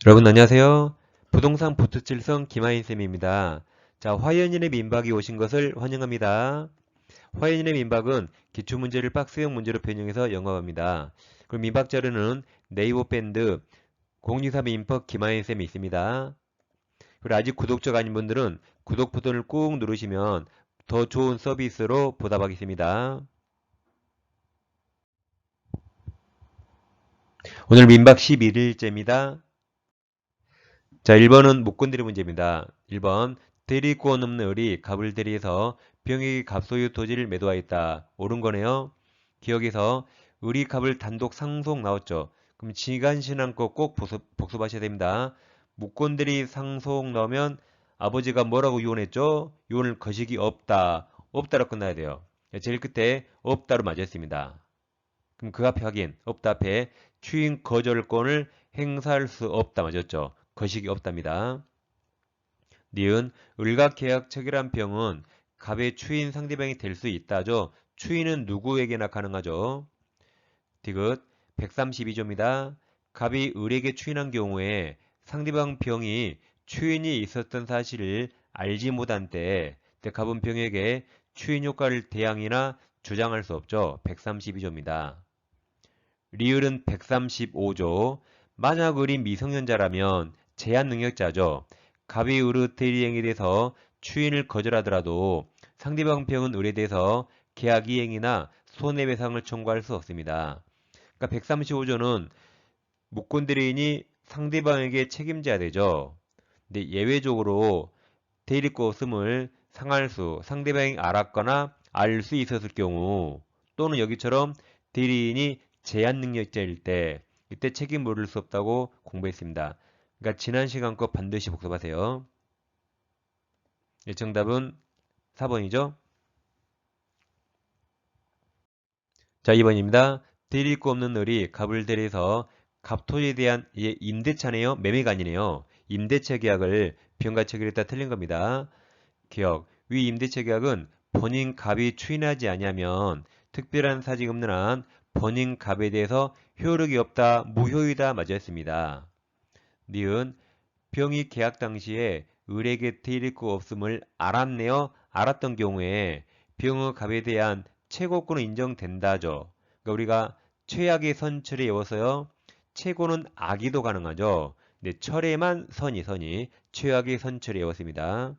여러분 안녕하세요. 부동산 보트칠성 김하인쌤입니다. 자, 화연인의 민박이 오신 것을 환영합니다. 화연인의 민박은 기출문제를 박스형 문제로 변형해서 영어합니다. 그리고 민박 자료는 네이버 밴드 023 민법 김하인쌤이 있습니다. 그리고 아직 구독자가 아닌 분들은 구독 버튼을 꾹 누르시면 더 좋은 서비스로 보답하겠습니다. 오늘 민박 11일째입니다. 자, 1번은 못 건드릴 문제입니다. 1번 대리권 없는 을이 갑을 대리해서 병에게 갑소유 토지를 매도하였다. 옳은 거네요. 기억에서 을이 갑을 단독 상속 나왔죠. 그럼 지간신앙권 꼭 복습하셔야 됩니다. 묵건대리 상속 나오면 아버지가 뭐라고 유언했죠? 유언을 거식이 없다. 없다로 끝나야 돼요. 제일 끝에 없다로 맞았습니다. 그럼 그 앞에 확인. 없다 앞에 추인 거절권을 행사할 수 없다 맞았죠. 거식이 없답니다. 니은 을과 계약 체결한 병은 갑의 추인 상대방이 될 수 있다죠. 추인은 누구에게나 가능하죠. 디귿 132조입니다. 갑이 을에게 추인한 경우에 상대방 병이 추인이 있었던 사실을 알지 못한 때 갑은 병에게 추인 효과를 대항이나 주장할 수 없죠. 132조입니다. 리을은 135조. 만약 을이 미성년자라면 제한 능력자죠. 갑이 을의 대리행위에 대해서 추인을 거절하더라도 상대방 병은 을에 대해서 계약 이행이나 손해배상을 청구할 수 없습니다. 그러니까 135조는 무권대리인이 상대방에게 책임져야 되죠. 근데 예외적으로 대리권 없음을 상할수, 상대방이 알았거나 알 수 있었을 경우 또는 여기처럼 대리인이 제한 능력자일 때 이때 책임 물을 수 없다고 공부했습니다. 그러니까 지난 시간 거 반드시 복습하세요. 예, 정답은 4번이죠. 자, 2번입니다. 대리권 없는 을이 갑을 대리해서 갑토지에 대한 임대차네요. 매매가 아니네요. 임대차 계약을 병과 체결했다 틀린 겁니다. 기억. 위 임대차 계약은 본인 갑이 추인하지 아니하면 특별한 사직 없는 한 본인 갑에 대해서 효력이 없다, 무효이다 맞았습니다. 니은 병이 계약 당시에 을에게 대리권 없음을 알았네요. 알았던 경우에 병의 갑에 대한 최고권은 인정된다죠. 그러니까 우리가 최악의 선처를 외워서요. 최고는 악의도 가능하죠. 근데 철에만 선이 최악의 선처를 외웠습니다.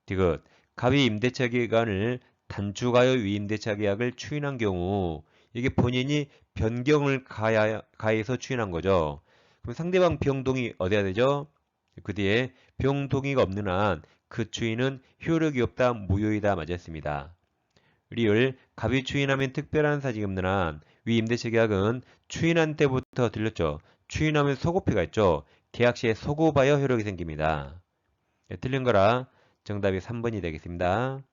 디귿 갑이 임대차 기간을 단축하여 위임대차 계약을 추인한 경우 이게 본인이 변경을 가해서 추인한 거죠. 그럼 상대방 병동이 어디야 되죠? 그 뒤에 병동의가 없는 한 그 추인은 효력이 없다, 무효이다 맞았습니다. 리을 갑이 추인하면 특별한 사직이 없는 한 위임대차 계약은 추인한 때부터 들렸죠. 추인하면 소급표가 있죠. 계약 시에 소급하여 효력이 생깁니다. 네, 틀린 거라 정답이 3번이 되겠습니다.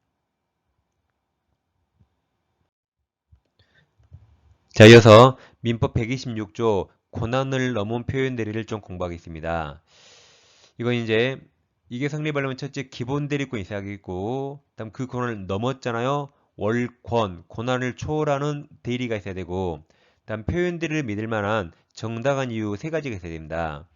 자, 이어서 민법 126조 고난을 넘은 표현 대리를 좀 공부하겠습니다. 이건 이제 이게 성립하려면 첫째 기본 대리권 있어야겠고, 다음 그 권한을 넘었잖아요. 월권, 고난을 초월하는 대리가 있어야 되고, 다음 표현 대리를 믿을 만한 정당한 이유 세 가지가 있어야 됩니다.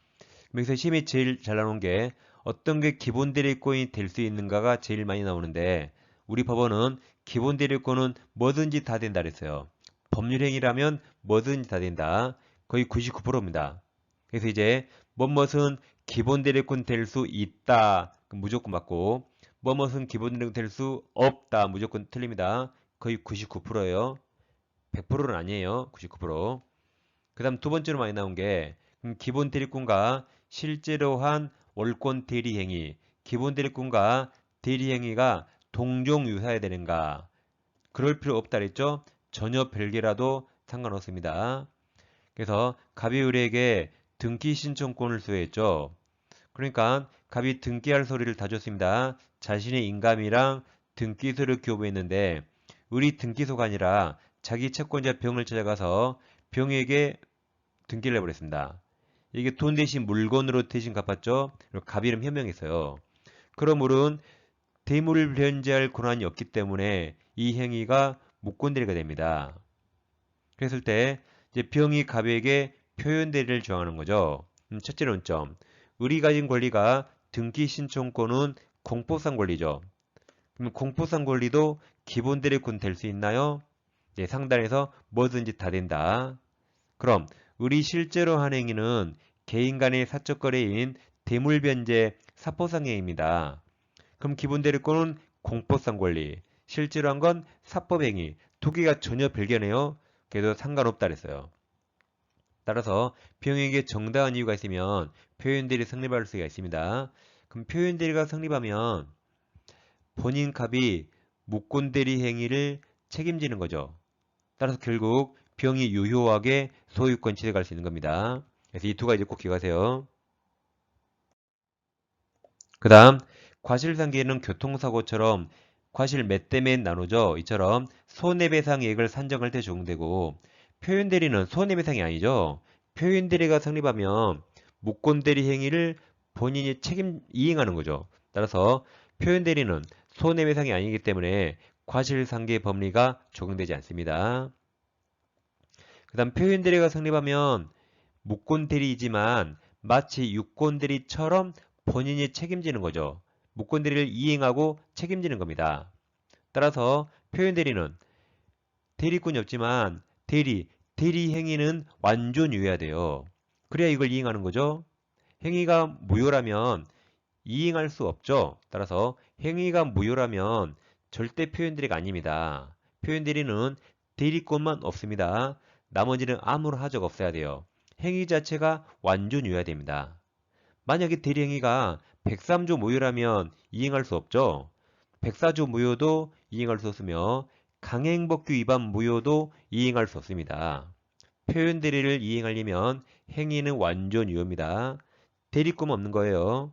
여기서 심이 제일 잘 나오는 게 어떤 게 기본 대리권이 될 수 있는가가 제일 많이 나오는데 우리 법원은 기본 대리권은 뭐든지 다 된다 그랬어요. 법률행위라면 뭐든지 다 된다. 거의 99%입니다. 그래서 이제 뭐뭇은 기본 대리권 될 수 있다. 무조건 맞고 뭐뭇은 기본 대리권 될 수 없다. 무조건 틀립니다. 거의 99%예요. 100%는 아니에요. 99%. 그 다음 두 번째로 많이 나온 게 기본 대리권과 실제로 한 월권 대리행위, 기본 대리권과 대리행위가 동종유사해야 되는가? 그럴 필요 없다 그랬죠? 전혀 별개라도 상관없습니다. 그래서 갑이 을에게 등기 신청권을 수여했죠. 그러니까 갑이 등기할 서류를 다 줬습니다. 자신의 인감이랑 등기서를 교부했는데 을이 등기소가 아니라 자기 채권자 병을 찾아가서 병에게 등기를 해버렸습니다. 이게 돈 대신 물건으로 대신 갚았죠. 그리고 갑 이름 현명했어요. 그럼 을은 대물을 변제할 권한이 없기 때문에 이 행위가 무권대리가 됩니다. 그랬을 때 이제 병이 갑에게 표현대리를 정하는 거죠. 첫째 논점. 을이 가진 권리가 등기 신청권은 공포상 권리죠. 그럼 공포상 권리도 기본 대리권 될 수 있나요? 네, 상단에서 뭐든지 다 된다. 그럼 을이 실제로 한 행위는 개인 간의 사적 거래인 대물변제 사포상행위입니다. 그럼 기본 대리권은 공포상 권리, 실제로 한 건 사법행위, 두 개가 전혀 별개네요. 그래도 상관없다 그랬어요. 따라서 비용에게 정당한 이유가 있으면 표현대리 성립할 수가 있습니다. 그럼 표현대리가 성립하면 본인 갑이 무권대리 행위를 책임지는 거죠. 따라서 결국 비용이 유효하게 소유권 취득할 수 있는 겁니다. 그래서 이 두 가지 꼭 기억하세요. 그 다음 과실상계는 교통사고처럼 과실 몇 대 몇 나누죠. 이처럼 손해배상액을 산정할 때 적용되고 표현대리는 손해배상이 아니죠. 표현대리가 성립하면 무권대리 행위를 본인이 이행하는 거죠. 따라서 표현대리는 손해배상이 아니기 때문에 과실상계 법리가 적용되지 않습니다. 그 다음 표현대리가 성립하면 무권대리이지만 마치 유권대리처럼 본인이 책임지는 거죠. 무권대리를 이행하고 책임지는 겁니다. 따라서 표현대리는 대리권이 없지만 대리 행위는 완전 유효해야 돼요. 그래야 이걸 이행하는 거죠. 행위가 무효라면 이행할 수 없죠. 따라서 행위가 무효라면 절대 표현대리가 아닙니다. 표현대리는 대리권만 없습니다. 나머지는 아무런 하적 없어야 돼요. 행위 자체가 완전 유효해야 됩니다. 만약에 대리행위가 103조 무효라면 이행할 수 없죠. 104조 무효도 이행할 수 없으며 강행법규 위반 무효도 이행할 수 없습니다. 표현대리를 이행하려면 행위는 완전 유효입니다. 대리권 없는 거예요.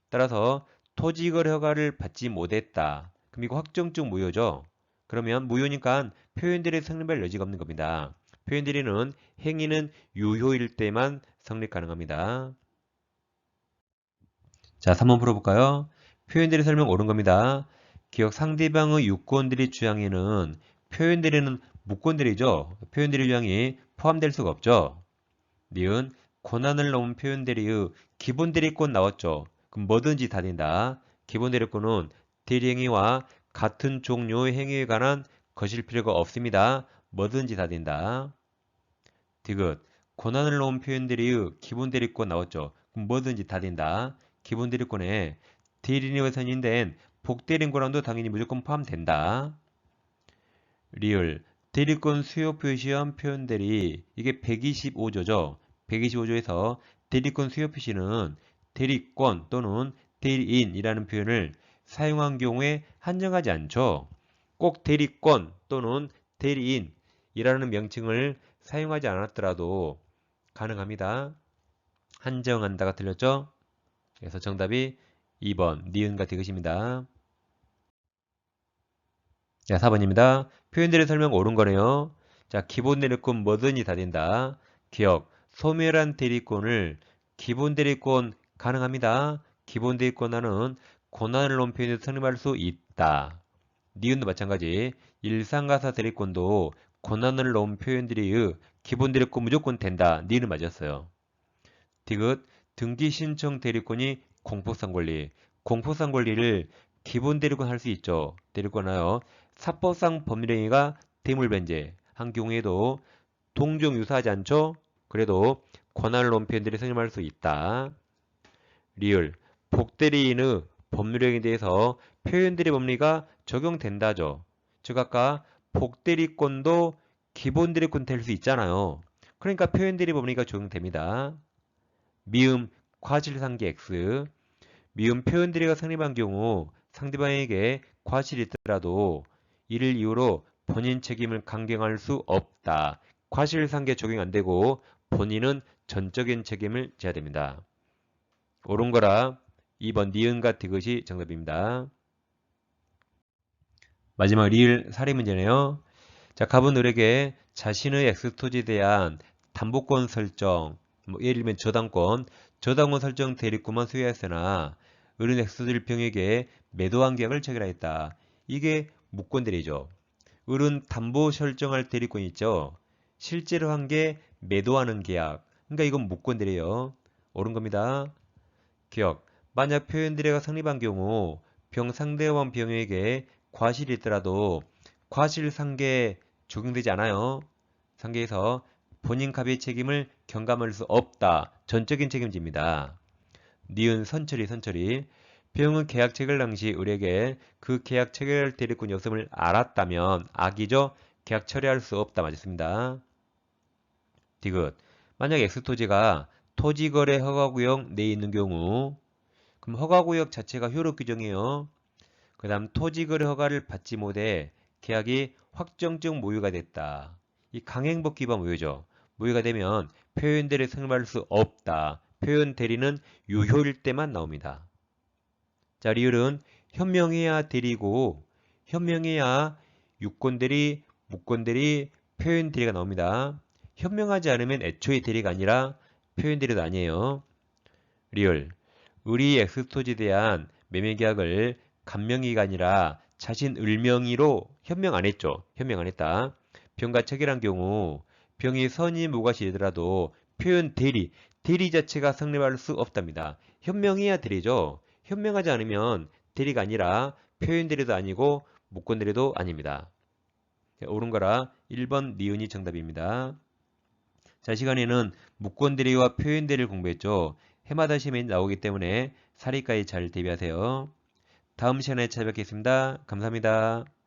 따라서 토지거래 허가를 받지 못했다. 그럼 이거 확정적 무효죠. 그러면 무효니까 표현대리 성립할 여지가 없는 겁니다. 표현대리는 행위는 유효일 때만 성립 가능합니다. 자, 3번 풀어볼까요? 표현대리 설명 옳은 겁니다. 기억 상대방의 유권대리 주장에는 표현대리는 무권대리죠. 표현대리 주장이 포함될 수가 없죠. 니은 권한을 넘은 표현대리의 기본대리권 나왔죠. 그럼 뭐든지 다 된다. 기본대리권은 대리행위와 같은 종류의 행위에 관한 거실 필요가 없습니다. 뭐든지 다 된다. 디귿 권한을 넘은 표현대리의 기본대리권 나왔죠. 그럼 뭐든지 다 된다. 기본대리권에 대리인의 선임된 복대리인 권한도 당연히 무조건 포함된다. 리을 대리권 수요 표시한 표현대리 이게 125조죠. 125조에서 대리권 수요 표시는 대리권 또는 대리인이라는 표현을 사용한 경우에 한정하지 않죠. 꼭 대리권 또는 대리인이라는 명칭을 사용하지 않았더라도 가능합니다. 한정한다가 틀렸죠? 그래서 정답이 2번 니은과 디귿입니다. 자, 4번입니다. 표현들의 설명 옳은 거네요. 자, 기본 대리권 뭐든지 다 된다. 기억, 소멸한 대리권을 기본 대리권 가능합니다. 기본 대리권하는 권한을 놓은 표현에서 성립할 수 있다. 니은도 마찬가지. 일상가사 대리권도 권한을 놓은 표현들이 기본 대리권 무조건 된다. 니은은 맞았어요. 디귿, 등기 신청 대리권이 공포상 권리. 공포상 권리를 기본 대리권 할 수 있죠. 대리권하여 사법상 법률행위가 대물변제 한 경우에도 동종 유사하지 않죠? 그래도 권한을 놓은 표현들이 성립할 수 있다. 리을 복대리인의 법률행위에 대해서 표현대리 법리가 적용된다죠. 즉 아까 복대리권도 기본대리권 될 수 있잖아요. 그러니까 표현대리 법리가 적용됩니다. 미음 과실상계 X 미음 표현대리가 성립한 경우 상대방에게 과실이 있더라도 이를 이유로 본인 책임을 강경할 수 없다. 과실상계 적용 안 되고 본인은 전적인 책임을 져야 됩니다. 옳은 거라 2번 니은과 디귿이 정답입니다. 마지막 리을 사례 문제네요. 자, 갑은 을에게 자신의 X토지에 대한 담보권 설정, 예를 들면 저당권 설정 대리권만 수여했으나 을은 X토지를 병에게 매도한 계약을 체결하였다. 이게 무권대리죠. 을은 담보 설정할 대리권이 있죠. 실제로 한 게 매도하는 계약. 그러니까 이건 무권대리예요. 옳은 겁니다. 기억. 만약 표현 대리가 성립한 경우 병상대원 병에게 과실이 있더라도 과실상계에 적용되지 않아요. 상계에서 본인 갑의 책임을 경감할 수 없다. 전적인 책임집니다. 니은 선처리. 병은 계약 체결 당시 을에게 그 계약 체결 대리권이 없음을 알았다면 악이죠. 계약 처리할 수 없다. 맞습니다. 디귿. 만약 X토지가 토지거래 허가구역 내에 있는 경우 그럼 허가구역 자체가 효력 규정이에요. 그 다음 토지거래 허가를 받지 못해 계약이 확정적 모유가 됐다. 이 강행법 기반 모유죠. 모유가 되면 표현 대리 성립할 수 없다. 표현 대리는 유효일 때만 나옵니다. 자, 리을은 현명해야 대리고 현명해야 유권 대리, 무권 대리, 표현 대리가 나옵니다. 현명하지 않으면 애초에 대리가 아니라 표현 대리도 아니에요. 리을. 을이 엑스토지에 대한 매매계약을 간명의가 아니라 자신 을명의로 현명 안 했죠. 현명 안 했다. 병과 체결한 경우 병이 선의 무과실이더라도 표현 대리, 대리 자체가 성립할 수 없답니다. 현명해야 대리죠. 현명하지 않으면 대리가 아니라 표현 대리도 아니고 무권 대리도 아닙니다. 옳은 거라 1번 니은이 정답입니다. 자, 시간에는 무권 대리와 표현 대리를 공부했죠. 해마다 시험에 나오기 때문에 사리까지 잘 대비하세요. 다음 시간에 찾아뵙겠습니다. 감사합니다.